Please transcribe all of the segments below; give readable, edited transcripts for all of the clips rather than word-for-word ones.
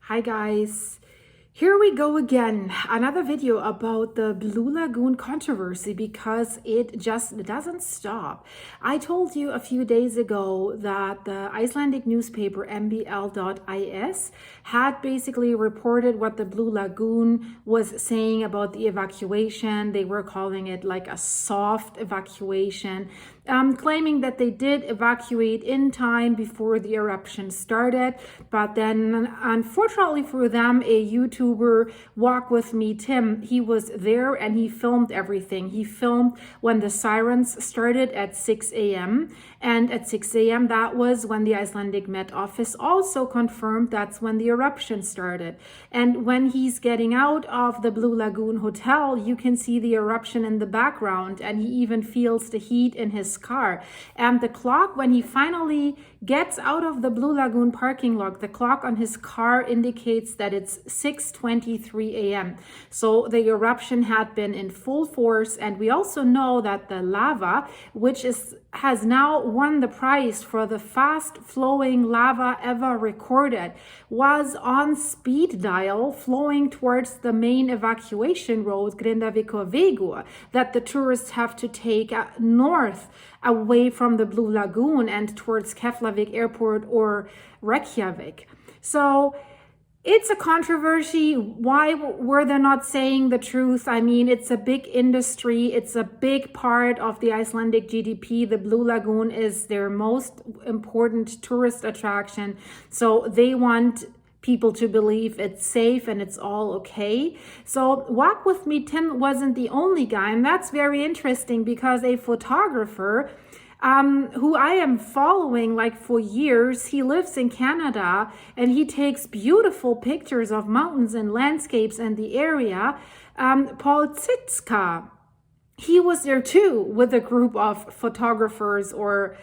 Hi guys, here we go again. Another video about the Blue Lagoon controversy because it just doesn't stop. I told you a few days ago that the Icelandic newspaper MBL.is had basically reported what the Blue Lagoon was saying about the evacuation. They were calling it like a soft evacuation, claiming that they did evacuate in time before the eruption started. But then, unfortunately for them, a YouTuber, Walk With Me Tim, he was there and he filmed everything. He filmed when the sirens started at 6 a.m. And at 6 a.m., that was when the Icelandic MET Office also confirmed that's when the eruption started. And when he's getting out of the Blue Lagoon Hotel, you can see the eruption in the background, and he even feels the heat in his car. And the clock, when he finally gets out of the Blue Lagoon parking lot, the clock on his car indicates that it's 6:23 a.m. So the eruption had been in full force. And we also know that the lava, which has now won the prize for the fast flowing lava ever recorded, was on speed dial flowing towards the main evacuation road, Grindavik, that the tourists have to take north away from the Blue Lagoon and towards Keflavik Airport or Reykjavik. So it's a controversy. Why were they not saying the truth? I mean, it's a big industry. It's a big part of the Icelandic GDP. The Blue Lagoon is their most important tourist attraction. So they want people to believe it's safe and it's all okay. So Walk With Me Tim wasn't the only guy. And that's very interesting because a photographer who I am following like for years, he lives in Canada and he takes beautiful pictures of mountains and landscapes and the area. Paul Tsitska, he was there too with a group of photographers or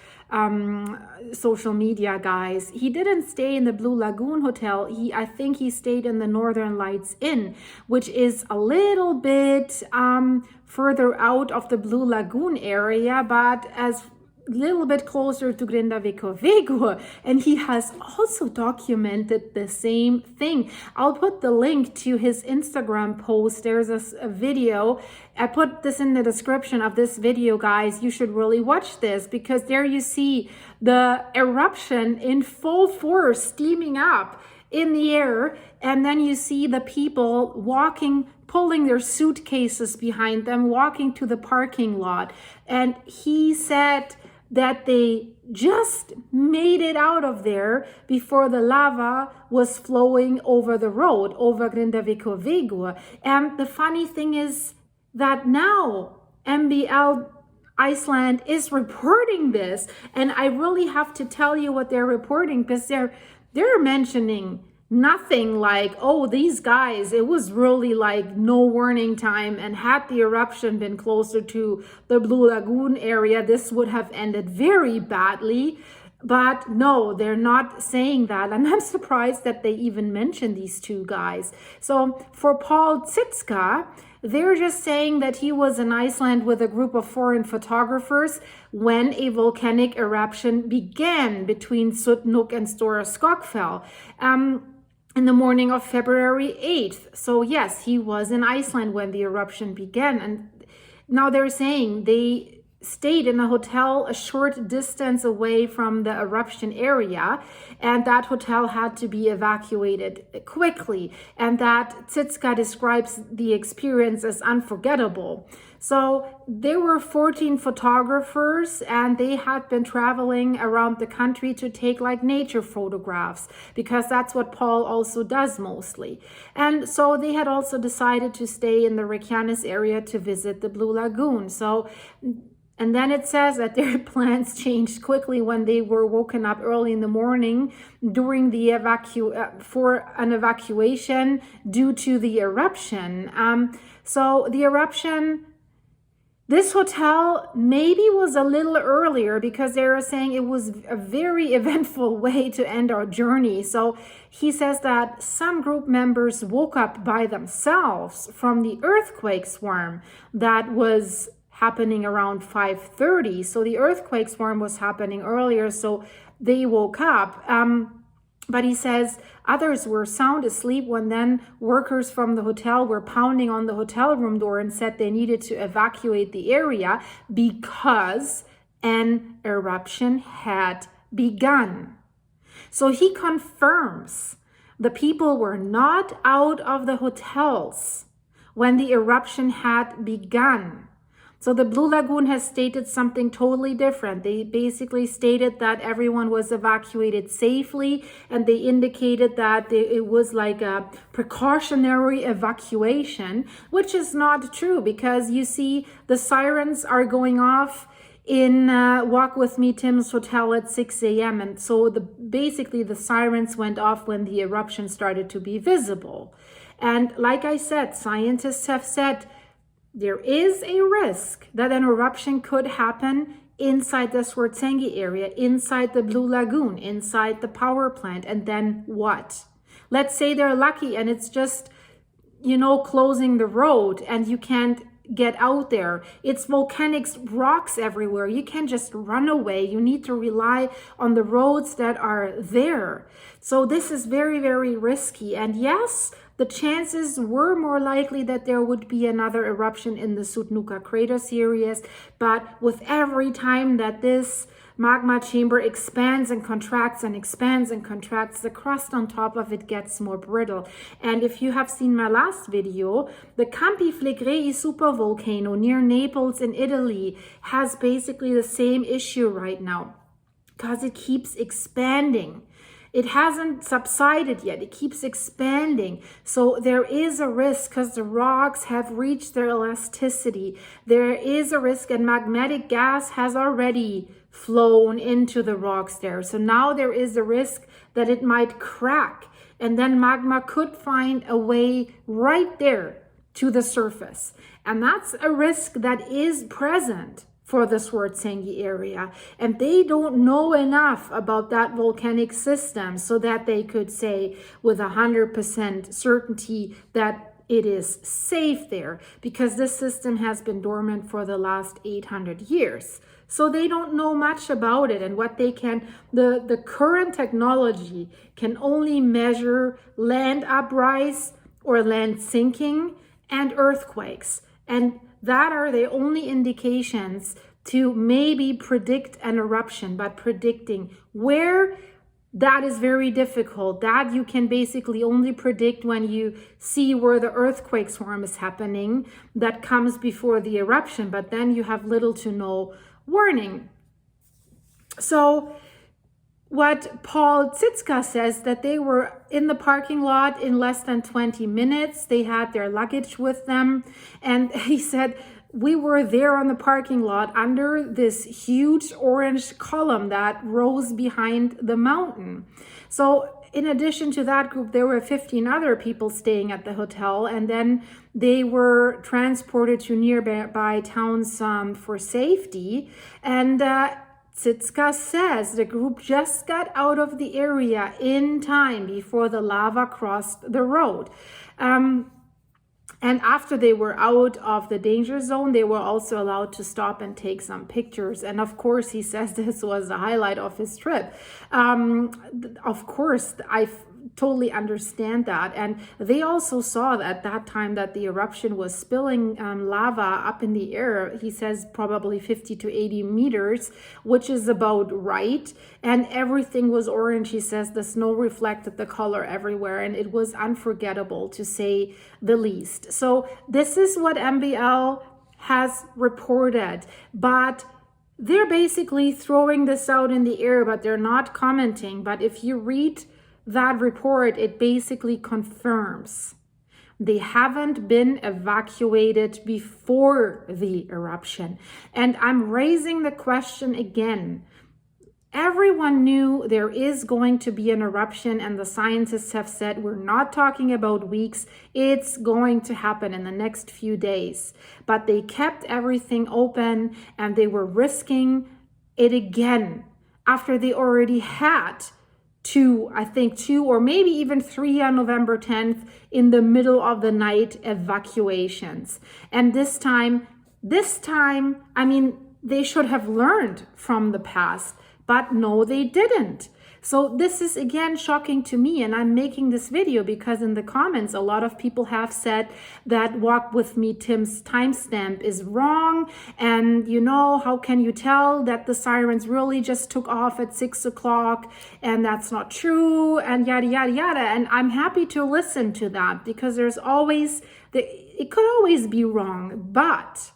social media guys. He didn't stay in the Blue Lagoon Hotel. I think he stayed in the Northern Lights Inn, which is a little bit further out of the Blue Lagoon area, but as little bit closer to Grindavik, and he has also documented the same thing. I'll put the link to his Instagram post. There's a video. I put this in the description of this video, guys. You should really watch this because there you see the eruption in full force steaming up in the air, and then you see the people walking, pulling their suitcases behind them, walking to the parking lot. And he said that they just made it out of there before the lava was flowing over the road, over Grindavik. And the funny thing is that now MBL Iceland is reporting this, and I really have to tell you what they're reporting because they're mentioning nothing like, oh, these guys, it was really like no warning time, and had the eruption been closer to the Blue Lagoon area, this would have ended very badly. But no, they're not saying that, and I'm surprised that they even mentioned these two guys. So for Paul Tsitska, they're just saying that he was in Iceland with a group of foreign photographers when a volcanic eruption began between Sutnuk and Stora Skogfell in the morning of February 8th. So yes, he was in Iceland when the eruption began. And now they're saying they stayed in a hotel a short distance away from the eruption area, and that hotel had to be evacuated quickly, and that Tsitska describes the experience as unforgettable. So there were 14 photographers, and they had been traveling around the country to take like nature photographs, because that's what Paul also does mostly. And so they had also decided to stay in the Reykjanes area to visit the Blue Lagoon. And then it says that their plans changed quickly when they were woken up early in the morning during the for an evacuation due to the eruption. So the eruption, this hotel maybe was a little earlier because they were saying it was a very eventful way to end our journey. So he says that some group members woke up by themselves from the earthquake swarm that was happening around 5:30. So the earthquake swarm was happening earlier, so they woke up. But he says others were sound asleep when then workers from the hotel were pounding on the hotel room door and said they needed to evacuate the area because an eruption had begun. So he confirms the people were not out of the hotels when the eruption had begun. So the Blue Lagoon has stated something totally different. They basically stated that everyone was evacuated safely, and they indicated that it was like a precautionary evacuation, which is not true, because you see the sirens are going off in Walk With Me Tim's hotel at 6 a.m. And so basically the sirens went off when the eruption started to be visible. And like I said, scientists have said there is a risk that an eruption could happen inside the Swartsengi area, inside the Blue Lagoon, inside the power plant. And then what? Let's say they're lucky and it's just, closing the road and you can't get out there. It's volcanic rocks everywhere. You can't just run away. You need to rely on the roads that are there. So this is very, very risky. And yes, the chances were more likely that there would be another eruption in the Sutnuka crater series. But with every time that this magma chamber expands and contracts and expands and contracts, the crust on top of it gets more brittle. And if you have seen my last video, the Campi Flegrei supervolcano near Naples in Italy has basically the same issue right now because it keeps expanding. It hasn't subsided yet. It keeps expanding. So there is a risk because the rocks have reached their elasticity. There is a risk, and magmatic gas has already flown into the rocks there. So now there is a risk that it might crack, and then magma could find a way right there to the surface. And that's a risk that is present for the Swartsengi area. And they don't know enough about that volcanic system so that they could say with 100% certainty that it is safe there, because this system has been dormant for the last 800 years. So they don't know much about it, and what they can, the current technology can only measure land uprise or land sinking and earthquakes. And that are the only indications to maybe predict an eruption, but predicting where, that is very difficult. That you can basically only predict when you see where the earthquake swarm is happening that comes before the eruption, but then you have little to no warning. So what Paul Tsitska says, that they were in the parking lot in less than 20 minutes. They had their luggage with them. And he said, we were there on the parking lot under this huge orange column that rose behind the mountain. So in addition to that group, there were 15 other people staying at the hotel. And then they were transported to nearby towns for safety. And Tsitska says the group just got out of the area in time before the lava crossed the road. And after they were out of the danger zone, they were also allowed to stop and take some pictures. And of course, he says this was the highlight of his trip. Of course, I totally understand that. And they also saw that at that time that the eruption was spilling lava up in the air. He says probably 50 to 80 meters, which is about right. And everything was orange. He says the snow reflected the color everywhere, and it was unforgettable, to say the least. So this is what MBL has reported, but they're basically throwing this out in the air, but they're not commenting. But if you read that report, it basically confirms they haven't been evacuated before the eruption. And I'm raising the question again. Everyone knew there is going to be an eruption, and the scientists have said we're not talking about weeks, it's going to happen in the next few days. But they kept everything open, and they were risking it again after they already had two or maybe even three on November 10th in the middle of the night evacuations. And this time, I mean, they should have learned from the past, but no, they didn't. So this is again shocking to me, and I'm making this video because in the comments a lot of people have said that Walk With Me Tim's timestamp is wrong, and you know, how can you tell that the sirens really just took off at 6 o'clock, and that's not true, and yada yada yada. And I'm happy to listen to that because there's always it could always be wrong. But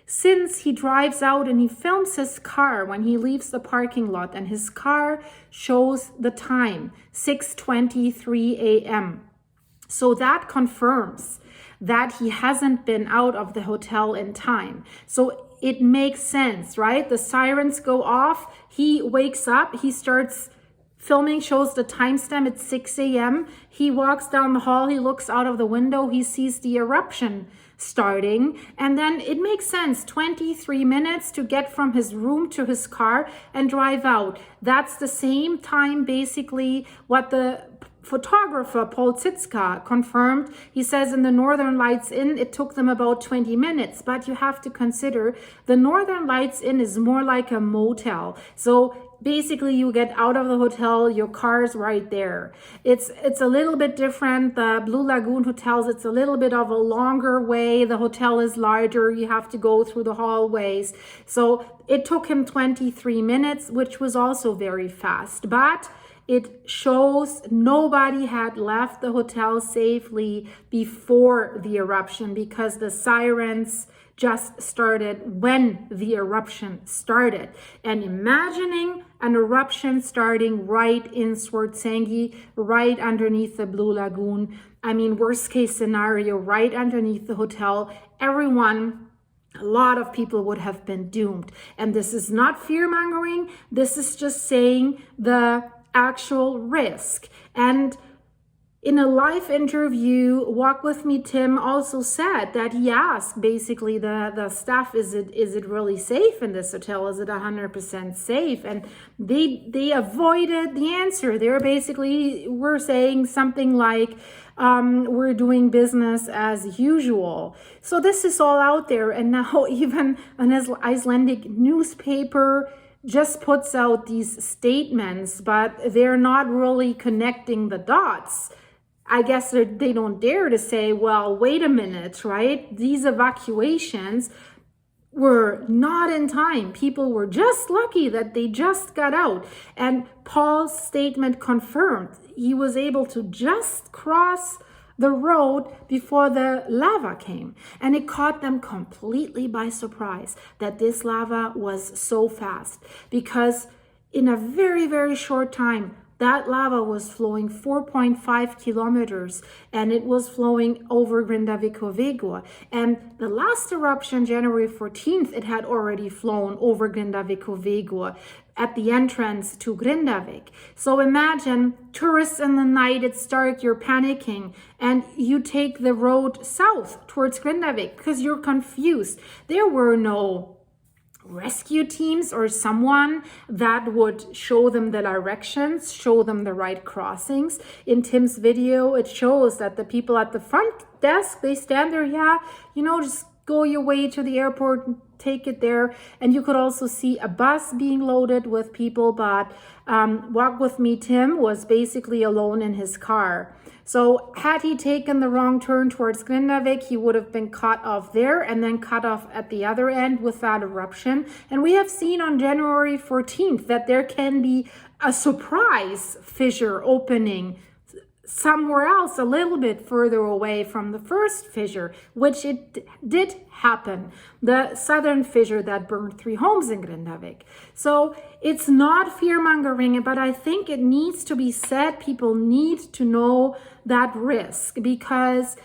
since he drives out and he films his car when he leaves the parking lot, and his car shows the time, 6:23 a.m. So that confirms that he hasn't been out of the hotel in time. So it makes sense, right? The sirens go off, he wakes up, he starts filming, shows the timestamp at 6 a.m. He walks down the hall, he looks out of the window, he sees the eruption starting, and then it makes sense, 23 minutes to get from his room to his car and drive out. That's the same time basically what the photographer Paul Zitska confirmed. He says in the Northern Lights Inn it took them about 20 minutes, but you have to consider the Northern Lights Inn is more like a motel. So basically you get out of the hotel, your car's right there. It's a little bit different. The Blue Lagoon hotels, it's a little bit of a longer way. The hotel is larger, you have to go through the hallways. So it took him 23 minutes, which was also very fast, but it shows nobody had left the hotel safely before the eruption because the sirens just started when the eruption started. And imagining an eruption starting right in Swartsengi, right underneath the Blue Lagoon. I mean, worst case scenario, right underneath the hotel, a lot of people would have been doomed. And this is not fear-mongering. This is just saying the actual risk. And in a live interview, Walk With Me Tim also said that he asked basically the staff, is it really safe in this hotel? Is it 100% safe? And they avoided the answer. They're basically were saying something like, we're doing business as usual. So this is all out there. And now even an Icelandic newspaper just puts out these statements, but they're not really connecting the dots. I guess they don't dare to say, well, wait a minute, right? These evacuations were not in time. People were just lucky that they just got out. And Paul's statement confirmed he was able to just cross the road before the lava came. And it caught them completely by surprise that this lava was so fast, because in a very, very short time, that lava was flowing 4.5 kilometers, and it was flowing over Grindavik. And the last eruption, January 14th, it had already flown over Grindavik at the entrance to Grindavik. So imagine tourists in the night, it's dark, you're panicking, and you take the road south towards Grindavik because you're confused. There were no rescue teams or someone that would show them the directions, show them the right crossings. In Tim's video, it shows that the people at the front desk, they stand there, just go your way to the airport and take it there. And you could also see a bus being loaded with people, but Walk With Me Tim was basically alone in his car. So had he taken the wrong turn towards Grindavik, he would have been cut off there and then cut off at the other end with that eruption. And we have seen on January 14th that there can be a surprise fissure opening somewhere else a little bit further away from the first fissure, which it did happen, the southern fissure that burned 3 homes in Grindavik. So it's not fear-mongering, but I think it needs to be said. People need to know that risk, because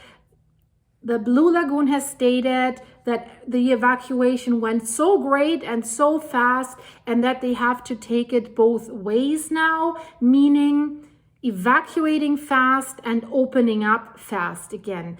the Blue Lagoon has stated that the evacuation went so great and so fast, and that they have to take it both ways now, meaning evacuating fast and opening up fast again.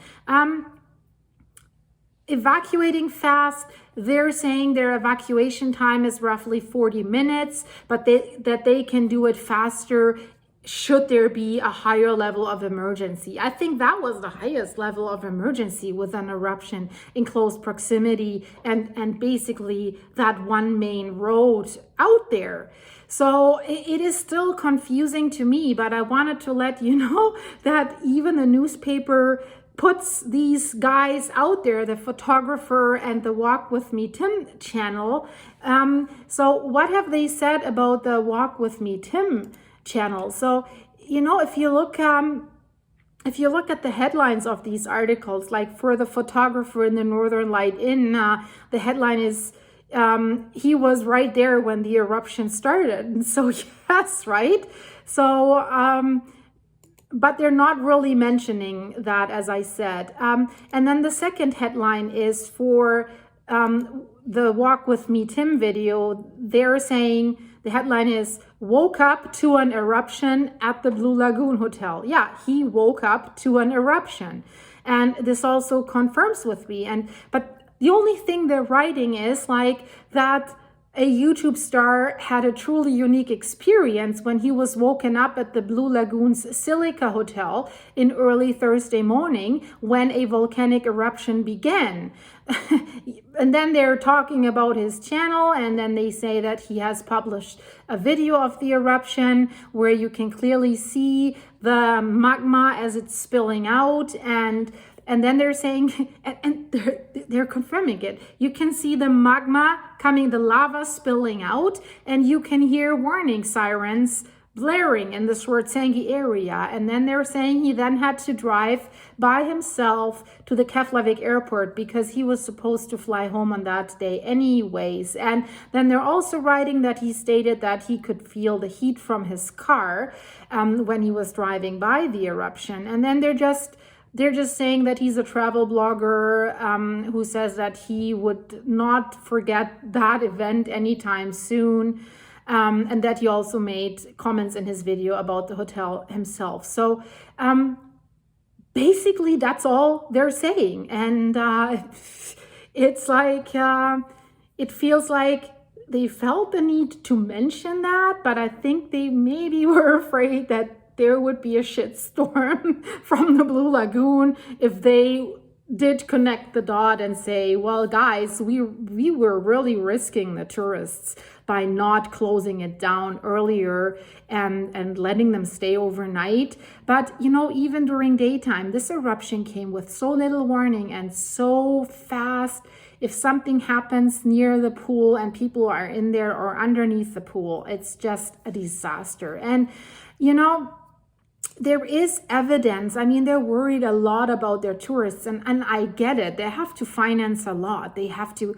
Evacuating fast, they're saying their evacuation time is roughly 40 minutes, but that they can do it faster should there be a higher level of emergency? I think that was the highest level of emergency with an eruption in close proximity and basically that one main road out there. So it is still confusing to me, but I wanted to let you know that even the newspaper puts these guys out there, the photographer and the Walk With Me Tim channel. So what have they said about the Walk With Me Tim channel? So, you know, if you look at the headlines of these articles, like for the photographer in the Northern Light Inn, the headline is, he was right there when the eruption started. And so, yes, right? So, but they're not really mentioning that, as I said. And then the second headline is for the Walk With Me Tim video. They're saying, the headline is, woke up to an eruption at the Blue Lagoon Hotel. Yeah, he woke up to an eruption. And this also confirms with me. But the only thing they're writing is like that a YouTube star had a truly unique experience when he was woken up at the Blue Lagoon's Silica Hotel in early Thursday morning when a volcanic eruption began. And then they're talking about his channel, and then they say that he has published a video of the eruption where you can clearly see the magma as it's spilling out, and then they're saying, and they're confirming it. You can see the magma coming, the lava spilling out, and you can hear warning sirens blaring in the Swartsengi area. And then they're saying he then had to drive by himself to the Keflavik airport because he was supposed to fly home on that day anyways. And then they're also writing that he stated that he could feel the heat from his car when he was driving by the eruption. And then they're just saying that he's a travel blogger who says that he would not forget that event anytime soon, and that he also made comments in his video about the hotel himself. So basically, that's all they're saying. And it's like, it feels like they felt the need to mention that, but I think they maybe were afraid that there would be a shitstorm from the Blue Lagoon if they did connect the dot and say, well, guys, we were really risking the tourists by not closing it down earlier and letting them stay overnight. But, you know, even during daytime, this eruption came with so little warning and so fast. If something happens near the pool and people are in there or underneath the pool, it's just a disaster. And, you know, there is evidence. I mean, they're worried a lot about their tourists, and I get it. They have to finance a lot. They have to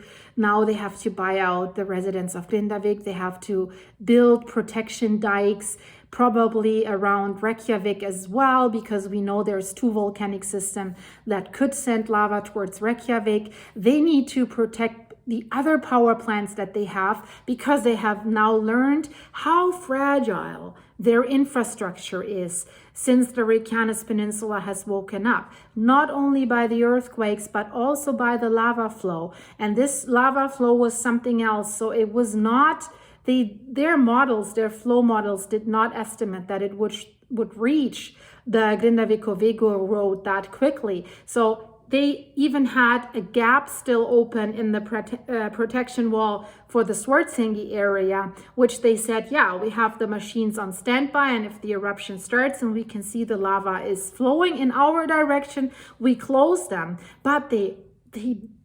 buy out the residents of Grindavik. They have to build protection dikes, probably around Reykjavik as well, because we know there's 2 volcanic systems that could send lava towards Reykjavik. They need to protect the other power plants that they have, because they have now learned how fragile their infrastructure is since the Reykjanes Peninsula has woken up, not only by the earthquakes, but also by the lava flow. And this lava flow was something else. So it was not, their flow models did not estimate that it would reach the Grindavik-Ovego road that quickly. So they even had a gap still open in the protection wall for the Swartsengi area, which they said, yeah, we have the machines on standby, and if the eruption starts and we can see the lava is flowing in our direction, we close them. But they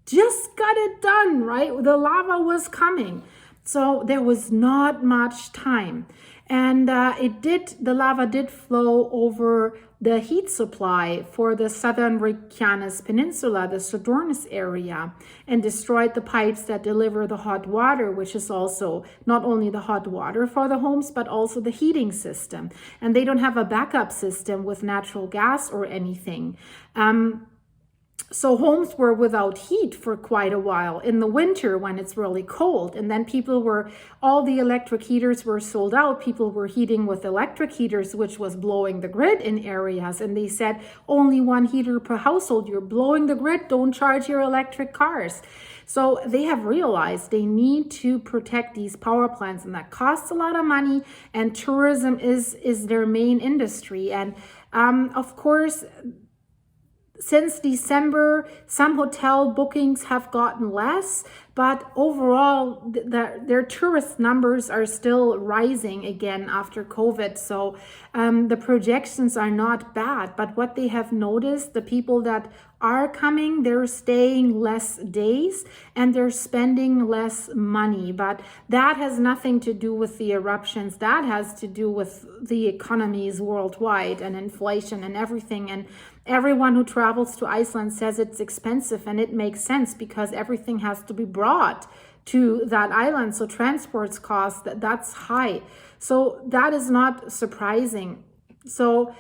just got it done, right? The lava was coming. So there was not much time. And the lava did flow over the heat supply for the southern Reykjanes Peninsula, the Sodornis area, and destroyed the pipes that deliver the hot water, which is also not only the hot water for the homes, but also the heating system. And they don't have a backup system with natural gas or anything. So homes were without heat for quite a while in the winter when it's really cold. And then all the electric heaters were sold out. People were heating with electric heaters, which was blowing the grid in areas. And they said only one heater per household. You're blowing the grid. Don't charge your electric cars. So they have realized they need to protect these power plants, and that costs a lot of money. And tourism is their main industry. And of course, since December, some hotel bookings have gotten less, but overall, their tourist numbers are still rising again after COVID. So the projections are not bad. But what they have noticed, the people that are coming, they're staying less days and they're spending less money. But that has nothing to do with the eruptions. That has to do with the economies worldwide and inflation and everything. And everyone who travels to Iceland says it's expensive, and it makes sense because everything has to be brought to that island. So transports cost, that's high. So that is not surprising. So,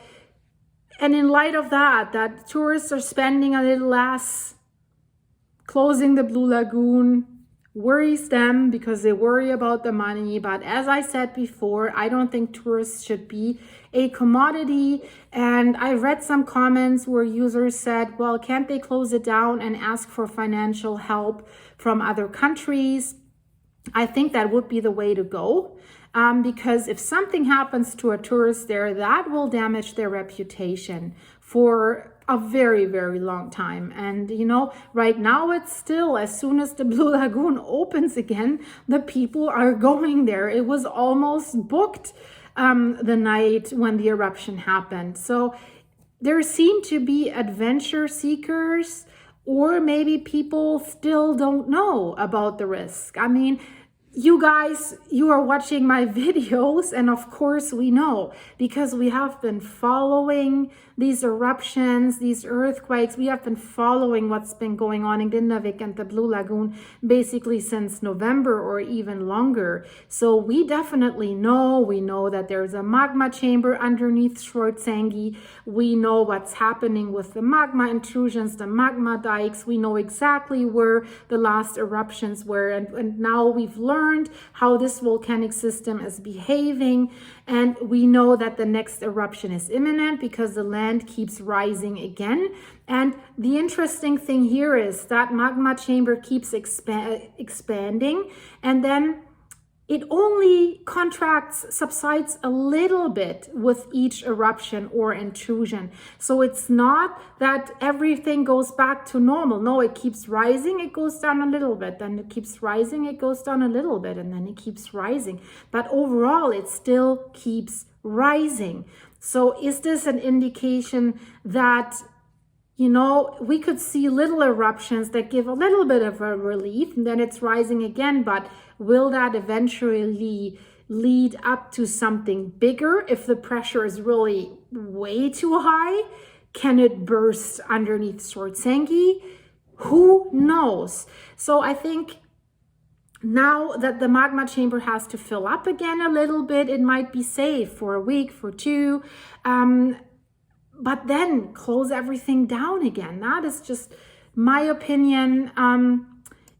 and in light of that tourists are spending a little less, closing the Blue Lagoon worries them because they worry about the money. But as I said before, I don't think tourists should be a commodity. And I read some comments where users said, well, can't they close it down and ask for financial help from other countries? I think that would be the way to go. Because if something happens to a tourist there, that will damage their reputation for a very, very long time. And right now it's still, as soon as the Blue Lagoon opens again, the people are going there. It was almost booked the night when the eruption happened. So there seem to be adventure seekers, or maybe people still don't know about the risk. I mean, you guys, you are watching my videos, and of course we know, because we have been following these eruptions, these earthquakes. We have been following what's been going on in Grindavik and the Blue Lagoon basically since November or even longer. So we definitely know, we know that there's a magma chamber underneath Swartsengi. We know what's happening with the magma intrusions, the magma dikes. We know exactly where the last eruptions were, and now we've learned how this volcanic system is behaving, and we know that the next eruption is imminent because the land keeps rising again. And the interesting thing here is that magma chamber keeps expanding, and then it only subsides a little bit with each eruption or intrusion. So it's not that everything goes back to normal. No, it keeps rising, it goes down a little bit, then it keeps rising, it goes down a little bit, and then it keeps rising. But overall, it still keeps rising. So is this an indication that we could see little eruptions that give a little bit of a relief, and then it's rising again, but will that eventually lead up to something bigger? If the pressure is really way too high, can it burst underneath Swartsengi? Who knows? So I think now that the magma chamber has to fill up again a little bit, it might be safe for a week, for two, but then close everything down again. That is just my opinion.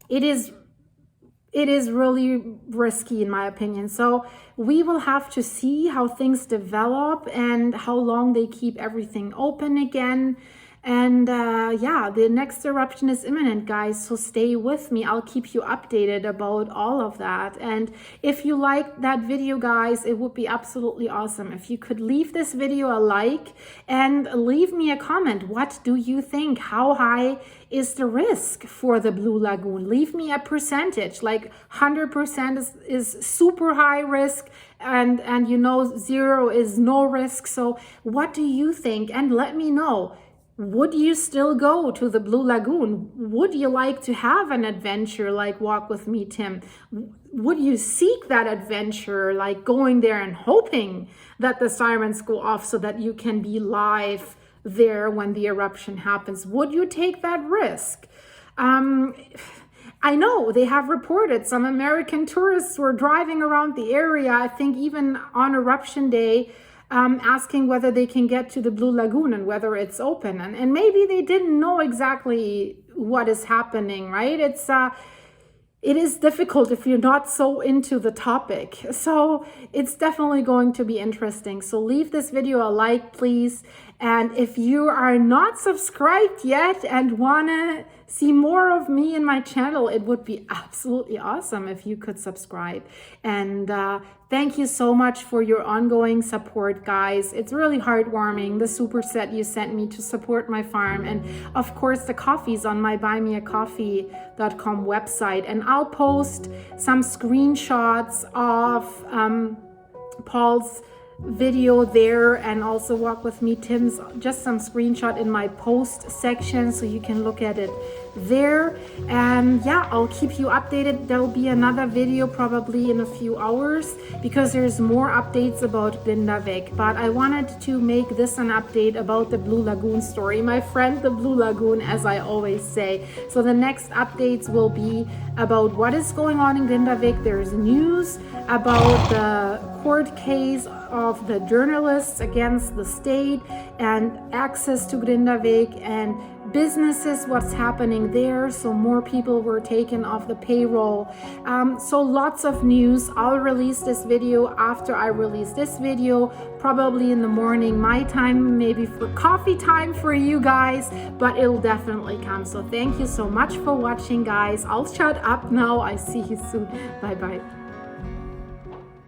It is really risky in my opinion. So we will have to see how things develop and how long they keep everything open again. And yeah, the next eruption is imminent, guys, so stay with me. I'll keep you updated about all of that. And if you liked that video, guys, it would be absolutely awesome if you could leave this video a like and leave me a comment. What do you think? How high is the risk for the Blue Lagoon? Leave me a percentage, like 100% is super high risk, and 0 is no risk. So what do you think? And let me know. Would you still go to the Blue Lagoon? Would you like to have an adventure like Walk With Me, Tim? Would you seek that adventure, like going there and hoping that the sirens go off so that you can be live there when the eruption happens? Would you take that risk? I know they have reported some American tourists were driving around the area, I think even on eruption day, asking whether they can get to the Blue Lagoon and whether it's open. And maybe they didn't know exactly what is happening, right? It is difficult if you're not so into the topic. So it's definitely going to be interesting. So leave this video a like, please. And if you are not subscribed yet and wanna see more of me in my channel, it would be absolutely awesome if you could subscribe. And thank you so much for your ongoing support, guys. It's really heartwarming, the super set you sent me to support my farm. And of course, the coffee's on my buymeacoffee.com website. And I'll post some screenshots of Paul's video there, and also Walk With Me Tim's, just some screenshot in my post section, so you can look at it there. And yeah, I'll keep you updated. There'll be another video probably in a few hours, because there's more updates about Grindavik. But I wanted to make this an update about the Blue Lagoon story, my friend the Blue Lagoon, as I always say. So the next updates will be about what is going on in Grindavik. There's news about the court case of the journalists against the state and access to Grindavik, and businesses, what's happening there. So more people were taken off the payroll. So lots of news. I'll release this video after I release this video, probably in the morning my time, maybe for coffee time for you guys, but it'll definitely come. So thank you so much for watching, guys. I'll shut up now. I see you soon. Bye bye.